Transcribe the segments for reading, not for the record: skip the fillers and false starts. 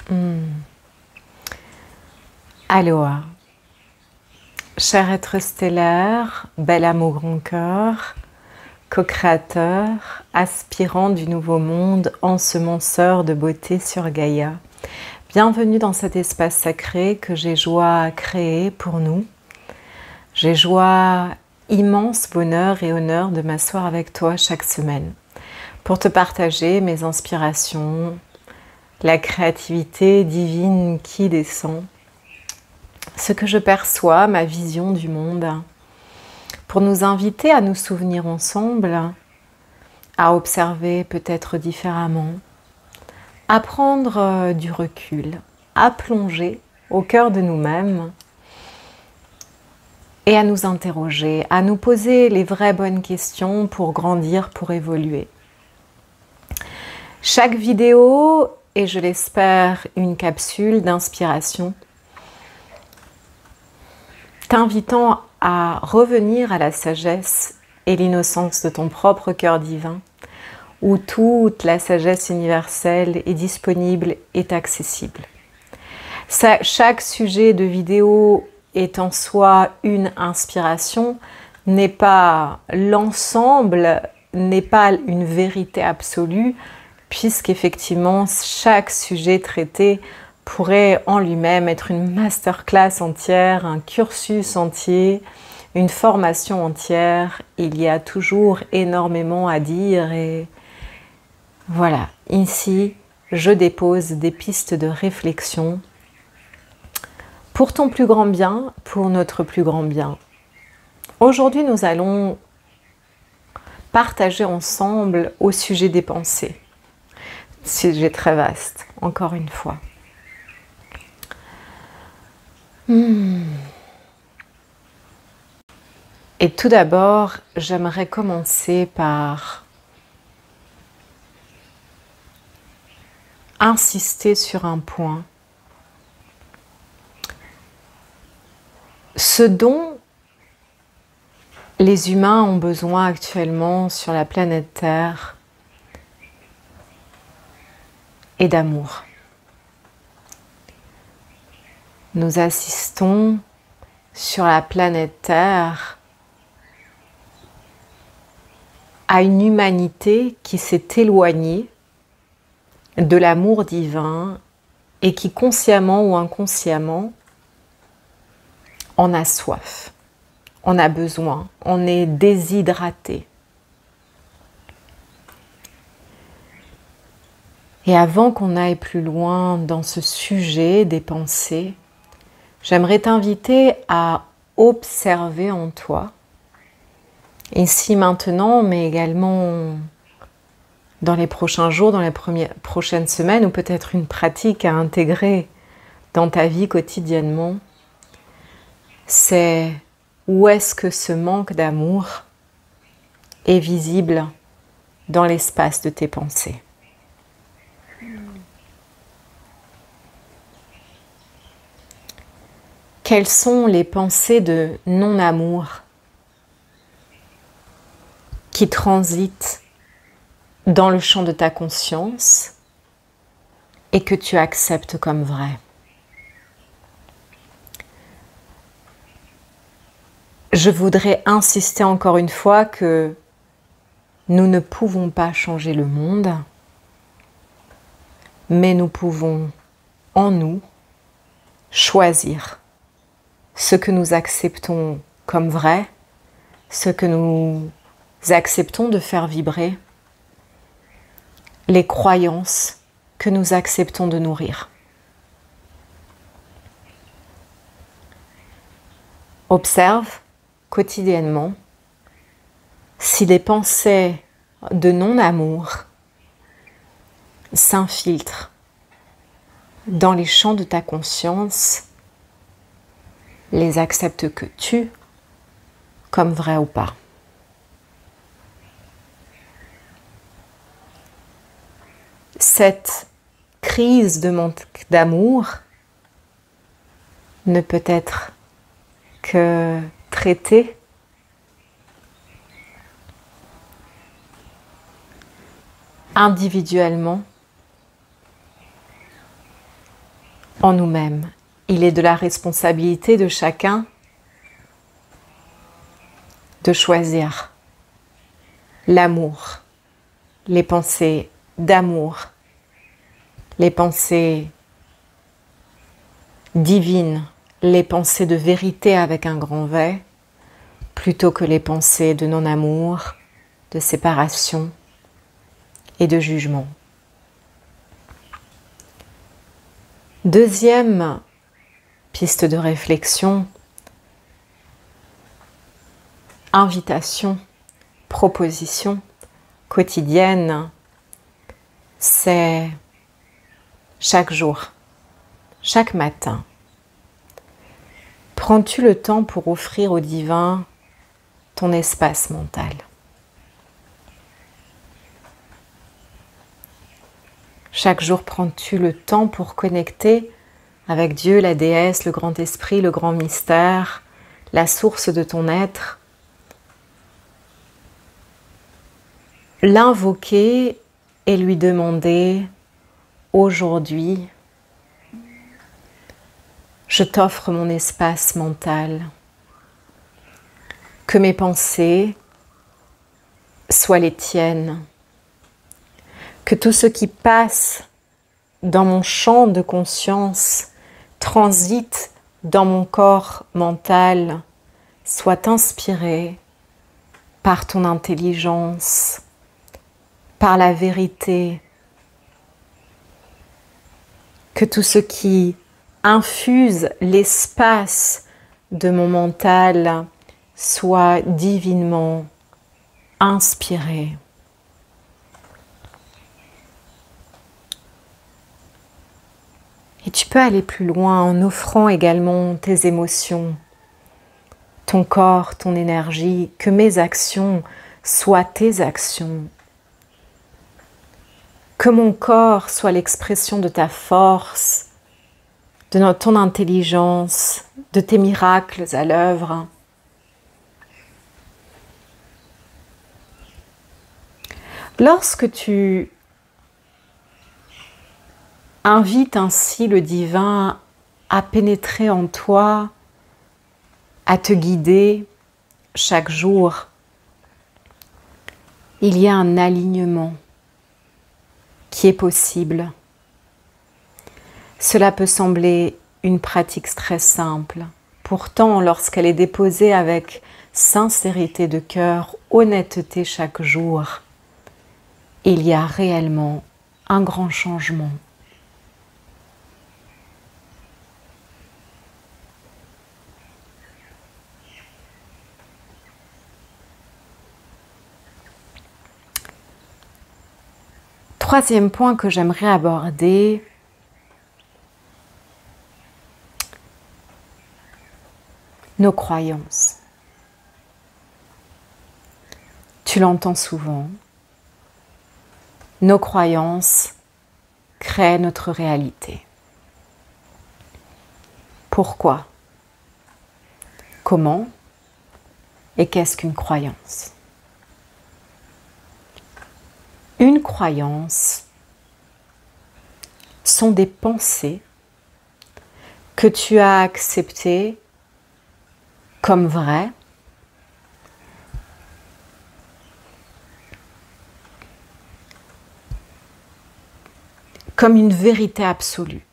Hmm. Aloha, cher être stellaire, bel âme au grand cœur, co-créateur, aspirant du nouveau monde, ensemenceur de beauté sur Gaïa. Bienvenue dans cet espace sacré que j'ai joie à créer pour nous. J'ai joie, immense bonheur et honneur de m'asseoir avec toi chaque semaine pour te partager mes inspirations, la créativité divine qui descend, ce que je perçois, ma vision du monde, pour nous inviter à nous souvenir ensemble, à observer peut-être différemment, à prendre du recul, à plonger au cœur de nous-mêmes et à nous interroger, à nous poser les vraies bonnes questions pour grandir, pour évoluer. Chaque vidéo est, je l'espère, une capsule d'inspiration t'invitant à revenir à la sagesse et l'innocence de ton propre cœur divin, où toute la sagesse universelle est disponible et accessible. Chaque sujet de vidéo est en soi une inspiration, n'est pas l'ensemble, n'est pas une vérité absolue, puisqu'effectivement chaque sujet traité pourrait en lui-même être une masterclass entière, un cursus entier, une formation entière. Il y a toujours énormément à dire et voilà, ici je dépose des pistes de réflexion pour ton plus grand bien, pour notre plus grand bien. Aujourd'hui, nous allons partager ensemble au sujet des pensées. Sujet très vaste, encore une fois. Et tout d'abord, j'aimerais commencer par insister sur un point. Ce dont les humains ont besoin actuellement sur la planète Terre est d'amour. Nous assistons sur la planète Terre à une humanité qui s'est éloignée de l'amour divin et qui consciemment ou inconsciemment en a soif, on a besoin, on est déshydraté. Et avant qu'on aille plus loin dans ce sujet des pensées, j'aimerais t'inviter à observer en toi, ici maintenant, mais également dans les prochains jours, dans les prochaines semaines, ou peut-être une pratique à intégrer dans ta vie quotidiennement, c'est où est-ce que ce manque d'amour est visible dans l'espace de tes pensées. Quelles sont les pensées de non-amour qui transitent dans le champ de ta conscience et que tu acceptes comme vraies? Je voudrais insister encore une fois que nous ne pouvons pas changer le monde, mais nous pouvons en nous choisir ce que nous acceptons comme vrai, ce que nous acceptons de faire vibrer, les croyances que nous acceptons de nourrir. Observe quotidiennement si les pensées de non-amour s'infiltrent dans les champs de ta conscience, les acceptes-tu comme vrai ou pas. Cette crise de manque d'amour ne peut être que traitée individuellement en nous-mêmes. Il est de la responsabilité de chacun de choisir l'amour, les pensées d'amour, les pensées divines, les pensées de vérité avec un grand V, plutôt que les pensées de non-amour, de séparation et de jugement. Deuxième piste de réflexion, invitation, proposition quotidienne, c'est chaque jour, chaque matin. Prends-tu le temps pour offrir au divin ton espace mental? Chaque jour, prends-tu le temps pour connecter avec Dieu, la déesse, le grand esprit, le grand mystère, la source de ton être, l'invoquer et lui demander aujourd'hui, je t'offre mon espace mental, que mes pensées soient les tiennes, que tout ce qui passe dans mon champ de conscience transite dans mon corps mental soit inspiré par ton intelligence, par la vérité, que tout ce qui infuse l'espace de mon mental soit divinement inspiré. Et tu peux aller plus loin en offrant également tes émotions, ton corps, ton énergie, que mes actions soient tes actions. Que mon corps soit l'expression de ta force, de ton intelligence, de tes miracles à l'œuvre. Lorsque tu invites ainsi le divin à pénétrer en toi, à te guider chaque jour, il y a un alignement qui est possible. Cela peut sembler une pratique très simple. Pourtant, lorsqu'elle est déposée avec sincérité de cœur, honnêteté chaque jour, il y a réellement un grand changement. Troisième point que j'aimerais aborder, nos croyances. Tu l'entends souvent. Nos croyances créent notre réalité. Pourquoi? Comment? Et qu'est-ce qu'une croyance? Une croyance sont des pensées que tu as acceptées comme vraies, comme une vérité absolue.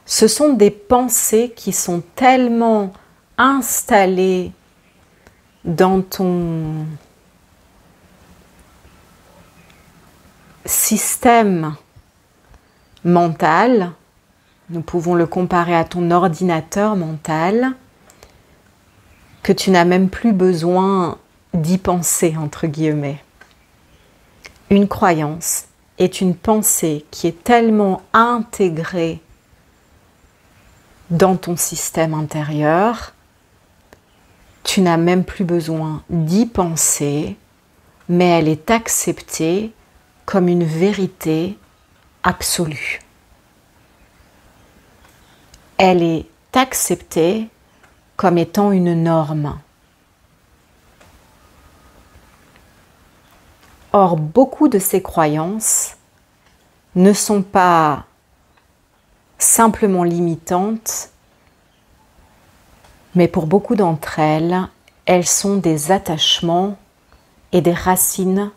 Ce sont des pensées qui sont tellement installées dans ton système mental, nous pouvons le comparer à ton ordinateur mental, que tu n'as même plus besoin d'y penser, entre guillemets. Une croyance est une pensée qui est tellement intégrée dans ton système intérieur, tu n'as même plus besoin d'y penser, mais elle est acceptée comme une vérité absolue. Elle est acceptée comme étant une norme. Or, beaucoup de ces croyances ne sont pas simplement limitantes, mais pour beaucoup d'entre elles, elles sont des attachements et des racines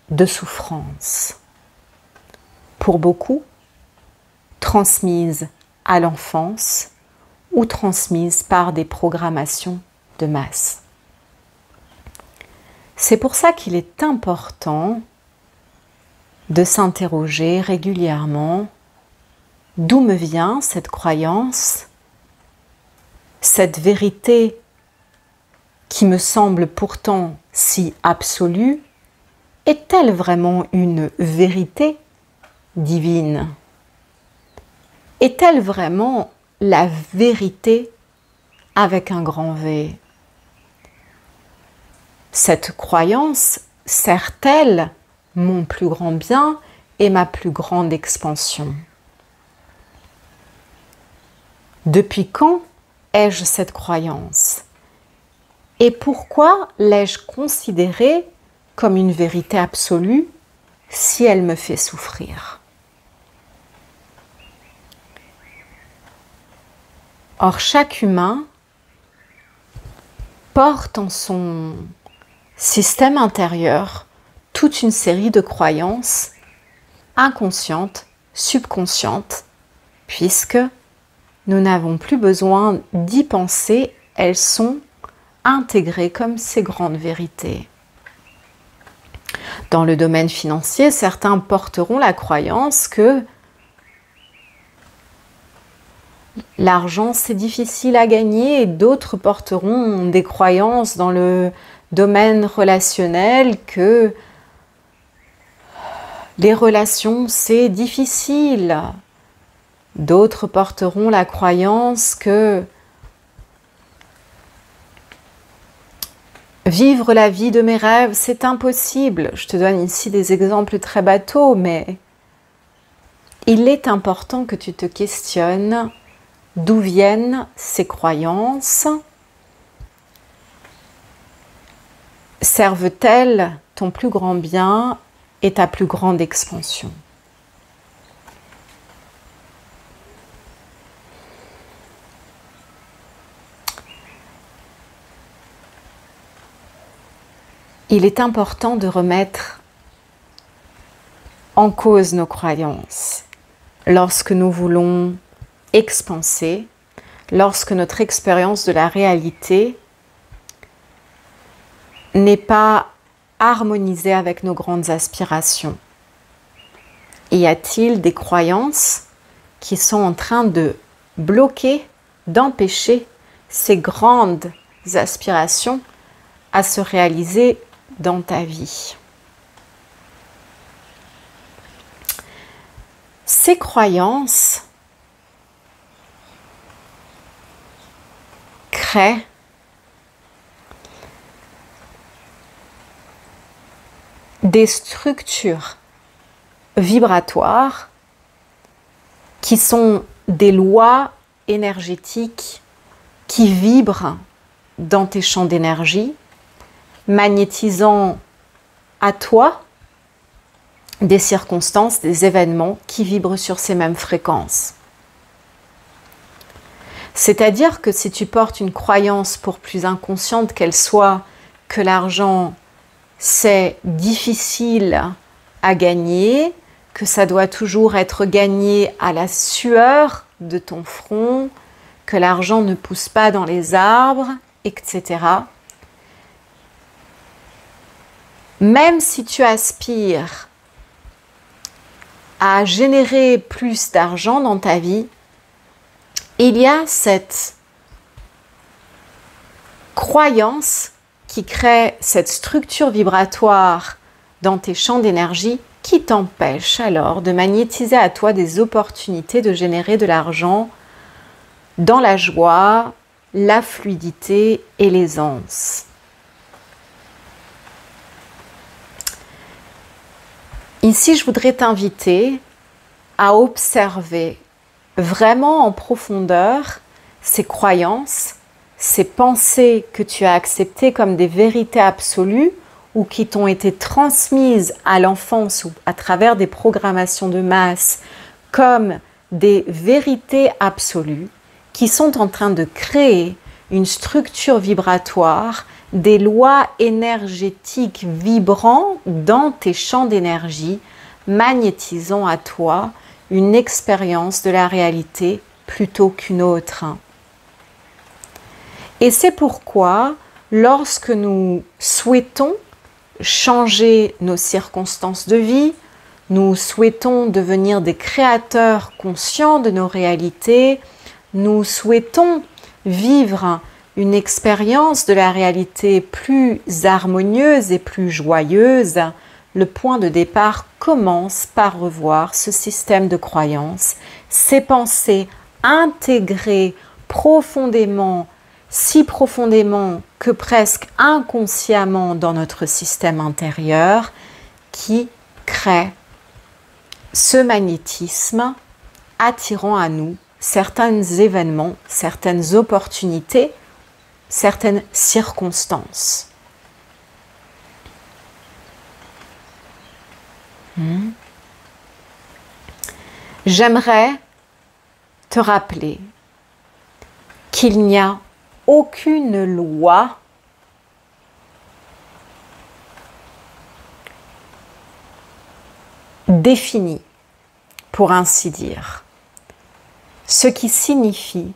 de souffrance. Pour beaucoup, transmises à l'enfance ou transmises par des programmations de masse. C'est pour ça qu'il est important de s'interroger régulièrement d'où me vient cette croyance, cette vérité qui me semble pourtant si absolue, est-elle vraiment une vérité divine? Est-elle vraiment la vérité avec un grand V? Cette croyance sert-elle mon plus grand bien et ma plus grande expansion? Depuis quand ai-je cette croyance? Et pourquoi l'ai-je considérée comme une vérité absolue si elle me fait souffrir? Or, chaque humain porte en son système intérieur toute une série de croyances inconscientes, subconscientes, puisque nous n'avons plus besoin d'y penser, elles sont intégrées comme ces grandes vérités. Dans le domaine financier, certains porteront la croyance que l'argent c'est difficile à gagner, et d'autres porteront des croyances dans le domaine relationnel que les relations c'est difficile. D'autres porteront la croyance que vivre la vie de mes rêves, c'est impossible. Je te donne ici des exemples très bateaux, mais il est important que tu te questionnes d'où viennent ces croyances. Servent-elles ton plus grand bien et ta plus grande expansion? Il est important de remettre en cause nos croyances lorsque nous voulons expanser, lorsque notre expérience de la réalité n'est pas harmonisée avec nos grandes aspirations. Y a-t-il des croyances qui sont en train de bloquer, d'empêcher ces grandes aspirations à se réaliser dans ta vie? Ces croyances créent des structures vibratoires qui sont des lois énergétiques qui vibrent dans tes champs d'énergie, magnétisant à toi des circonstances, des événements qui vibrent sur ces mêmes fréquences. C'est-à-dire que si tu portes une croyance, pour plus inconsciente qu'elle soit, que l'argent c'est difficile à gagner, que ça doit toujours être gagné à la sueur de ton front, que l'argent ne pousse pas dans les arbres, etc. Même si tu aspires à générer plus d'argent dans ta vie, il y a cette croyance qui crée cette structure vibratoire dans tes champs d'énergie qui t'empêche alors de magnétiser à toi des opportunités de générer de l'argent dans la joie, la fluidité et l'aisance. Ici, je voudrais t'inviter à observer vraiment en profondeur ces croyances, ces pensées que tu as acceptées comme des vérités absolues ou qui t'ont été transmises à l'enfance ou à travers des programmations de masse comme des vérités absolues qui sont en train de créer une structure vibratoire, des lois énergétiques vibrant dans tes champs d'énergie, magnétisant à toi une expérience de la réalité plutôt qu'une autre. Et c'est pourquoi, lorsque nous souhaitons changer nos circonstances de vie, nous souhaitons devenir des créateurs conscients de nos réalités, nous souhaitons vivre une expérience de la réalité plus harmonieuse et plus joyeuse, le point de départ commence par revoir ce système de croyances, ces pensées intégrées profondément, si profondément que presque inconsciemment dans notre système intérieur, qui créent ce magnétisme attirant à nous certains événements, certaines opportunités, certaines circonstances. J'aimerais te rappeler qu'il n'y a aucune loi définie, pour ainsi dire. Ce qui signifie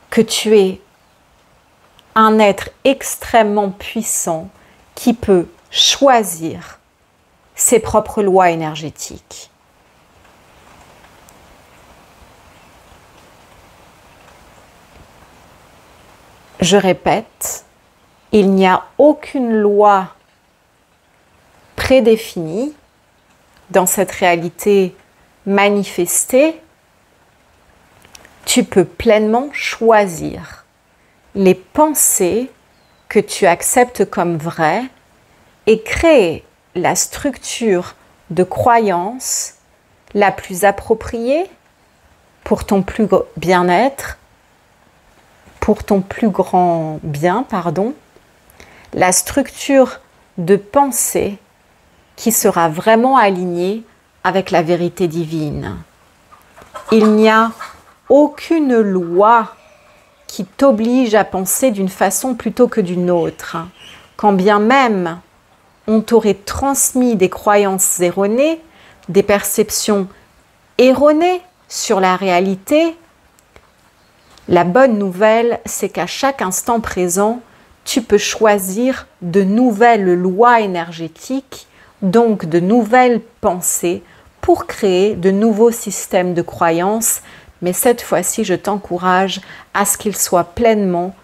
que tu es un être extrêmement puissant qui peut choisir ses propres lois énergétiques. Je répète, il n'y a aucune loi prédéfinie dans cette réalité manifestée. Tu peux pleinement choisir les pensées que tu acceptes comme vraies et créer la structure de croyance la plus appropriée pour ton plus bien-être, pour ton plus grand bien, la structure de pensée qui sera vraiment alignée avec la vérité divine. Il n'y a aucune loi qui t'oblige à penser d'une façon plutôt que d'une autre. Quand bien même on t'aurait transmis des croyances erronées, des perceptions erronées sur la réalité, la bonne nouvelle, c'est qu'à chaque instant présent, tu peux choisir de nouvelles lois énergétiques, donc de nouvelles pensées, pour créer de nouveaux systèmes de croyances. Mais cette fois-ci, je t'encourage à ce qu'ils soient pleinement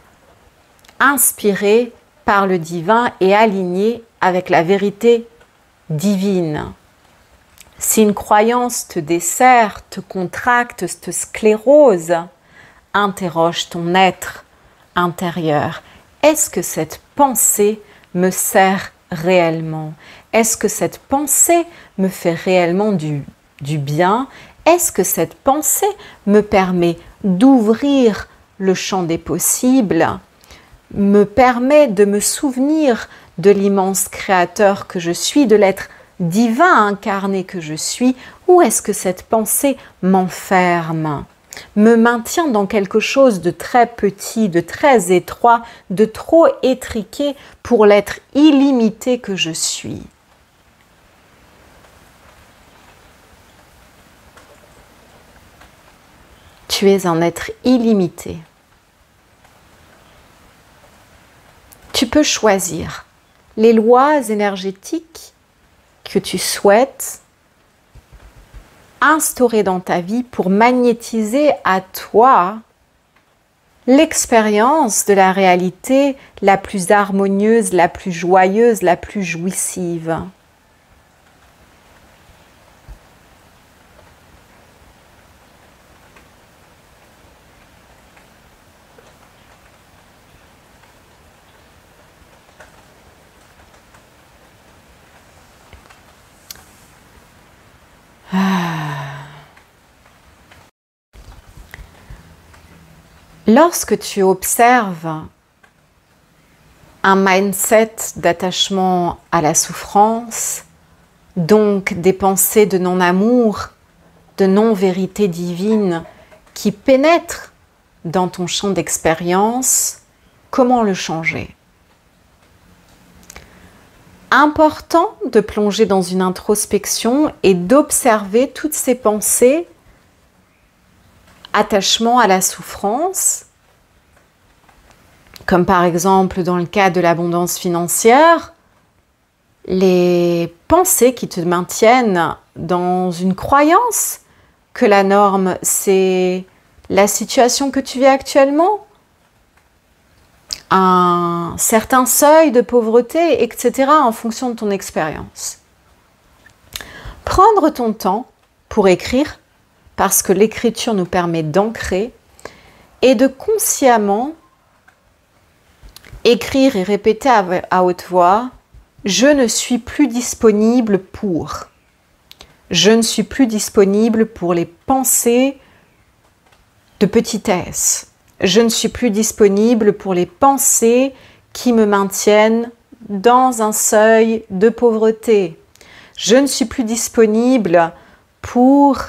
inspirés par le divin et alignés avec la vérité divine. Si une croyance te dessert, te contracte, te sclérose, interroge ton être intérieur. Est-ce que cette pensée me sert réellement? Est-ce que cette pensée me fait réellement du bien? Est-ce que cette pensée me permet d'ouvrir le champ des possibles, me permet de me souvenir de l'immense créateur que je suis, de l'être divin incarné que je suis, ou est-ce que cette pensée m'enferme, me maintient dans quelque chose de très petit, de très étroit, de trop étriqué pour l'être illimité que je suis? Tu es un être illimité. Tu peux choisir les lois énergétiques que tu souhaites instaurer dans ta vie pour magnétiser à toi l'expérience de la réalité la plus harmonieuse, la plus joyeuse, la plus jouissive. Lorsque tu observes un mindset d'attachement à la souffrance, donc des pensées de non-amour, de non-vérité divine qui pénètre dans ton champ d'expérience, comment le changer? Important de plonger dans une introspection et d'observer toutes ces pensées, attachement à la souffrance, comme par exemple dans le cas de l'abondance financière, les pensées qui te maintiennent dans une croyance que la norme, c'est la situation que tu vis actuellement, un certain seuil de pauvreté, etc. en fonction de ton expérience. Prendre ton temps pour écrire, parce que l'écriture nous permet d'ancrer, et de consciemment écrire et répéter à haute voix « Je ne suis plus disponible pour ». Je ne suis plus disponible pour les pensées de petitesse. Je ne suis plus disponible pour les pensées qui me maintiennent dans un seuil de pauvreté. Je ne suis plus disponible pour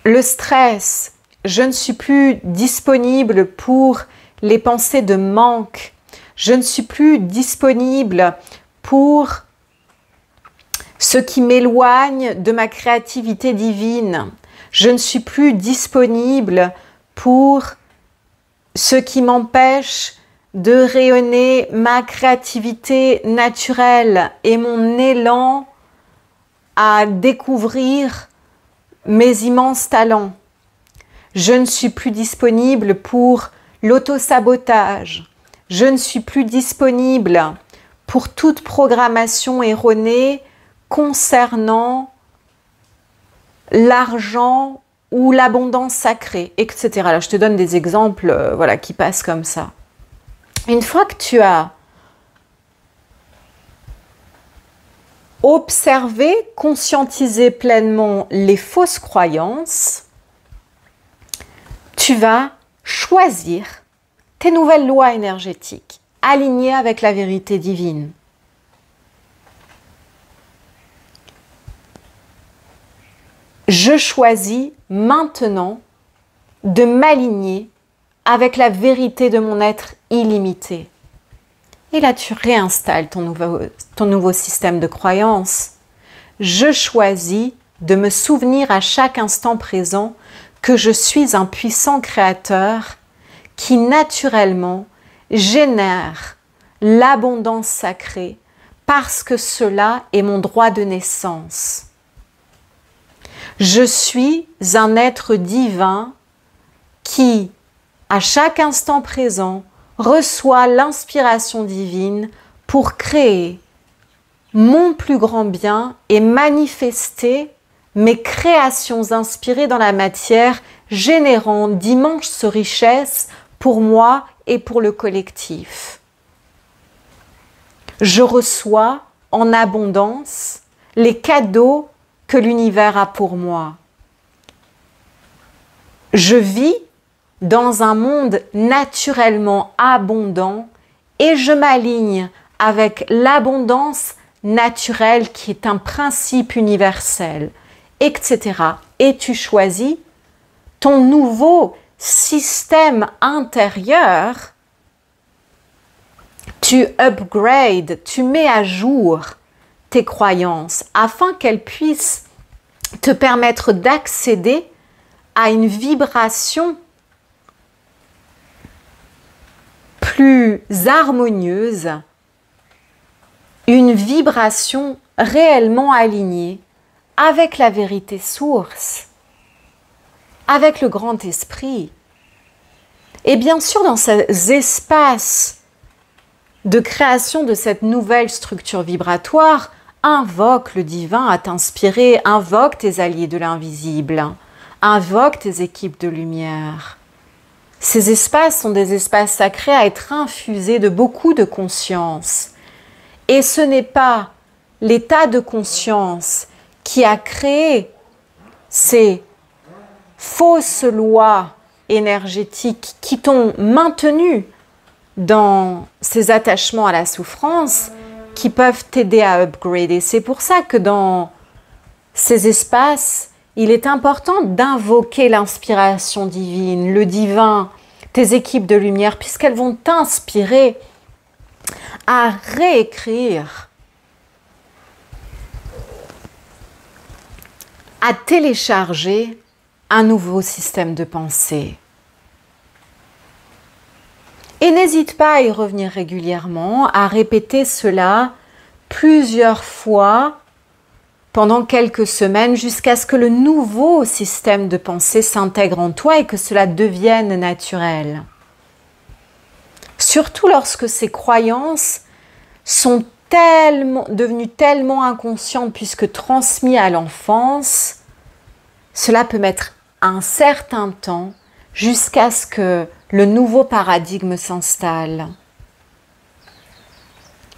le stress. Je ne suis plus disponible pour les pensées de manque. Je ne suis plus disponible pour ce qui m'éloigne de ma créativité divine. Je ne suis plus disponible pour ce qui m'empêche de rayonner ma créativité naturelle et mon élan à découvrir mes immenses talents. Je ne suis plus disponible pour l'autosabotage. Je ne suis plus disponible pour toute programmation erronée concernant l'argent ou l'abondance sacrée, etc. Là, je te donne des exemples qui passent comme ça. Une fois que tu as observé, conscientisé pleinement les fausses croyances, tu vas choisir tes nouvelles lois énergétiques, alignées avec la vérité divine. Je choisis maintenant de m'aligner avec la vérité de mon être illimité. Et là, tu réinstalles ton nouveau système de croyance. Je choisis de me souvenir à chaque instant présent que je suis un puissant créateur qui naturellement génère l'abondance sacrée parce que cela est mon droit de naissance. Je suis un être divin qui, à chaque instant présent, reçoit l'inspiration divine pour créer mon plus grand bien et manifester mes créations inspirées dans la matière, générant d'immenses richesses pour moi et pour le collectif. Je reçois en abondance les cadeaux que l'univers a pour moi. Je vis dans un monde naturellement abondant et je m'aligne avec l'abondance naturelle qui est un principe universel, etc. Et tu choisis ton nouveau système intérieur, tu upgrades, tu mets à jour tes croyances afin qu'elles puissent te permettre d'accéder à une vibration plus harmonieuse, une vibration réellement alignée avec la vérité source, avec le grand esprit. Et bien sûr, dans ces espaces de création de cette nouvelle structure vibratoire, invoque le divin à t'inspirer, invoque tes alliés de l'invisible, invoque tes équipes de lumière. Ces espaces sont des espaces sacrés à être infusés de beaucoup de conscience. Et ce n'est pas l'état de conscience qui a créé ces fausses lois énergétiques qui t'ont maintenu dans ces attachements à la souffrance qui peuvent t'aider à upgrader. C'est pour ça que dans ces espaces, il est important d'invoquer l'inspiration divine, le divin, tes équipes de lumière, puisqu'elles vont t'inspirer à réécrire, à télécharger un nouveau système de pensée. Et n'hésite pas à y revenir régulièrement, à répéter cela plusieurs fois pendant quelques semaines jusqu'à ce que le nouveau système de pensée s'intègre en toi et que cela devienne naturel. Surtout lorsque ces croyances sont devenues tellement inconscientes puisque transmises à l'enfance, cela peut mettre un certain temps jusqu'à ce que le nouveau paradigme s'installe.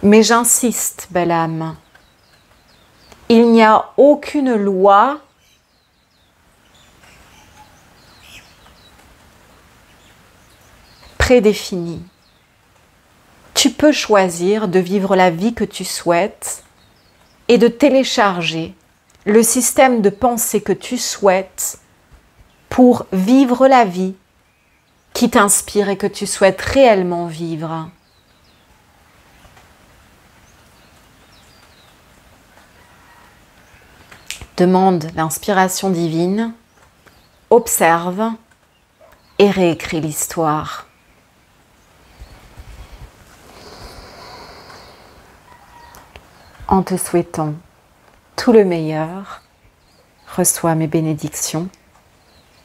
Mais j'insiste, belle âme, il n'y a aucune loi prédéfinie. Tu peux choisir de vivre la vie que tu souhaites et de télécharger le système de pensée que tu souhaites pour vivre la vie qui t'inspire et que tu souhaites réellement vivre. Demande l'inspiration divine, observe et réécris l'histoire. En te souhaitant tout le meilleur, reçois mes bénédictions.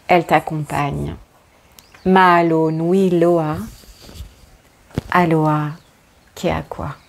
Elles t'accompagnent. Mahalo nui loa, aloha keakua.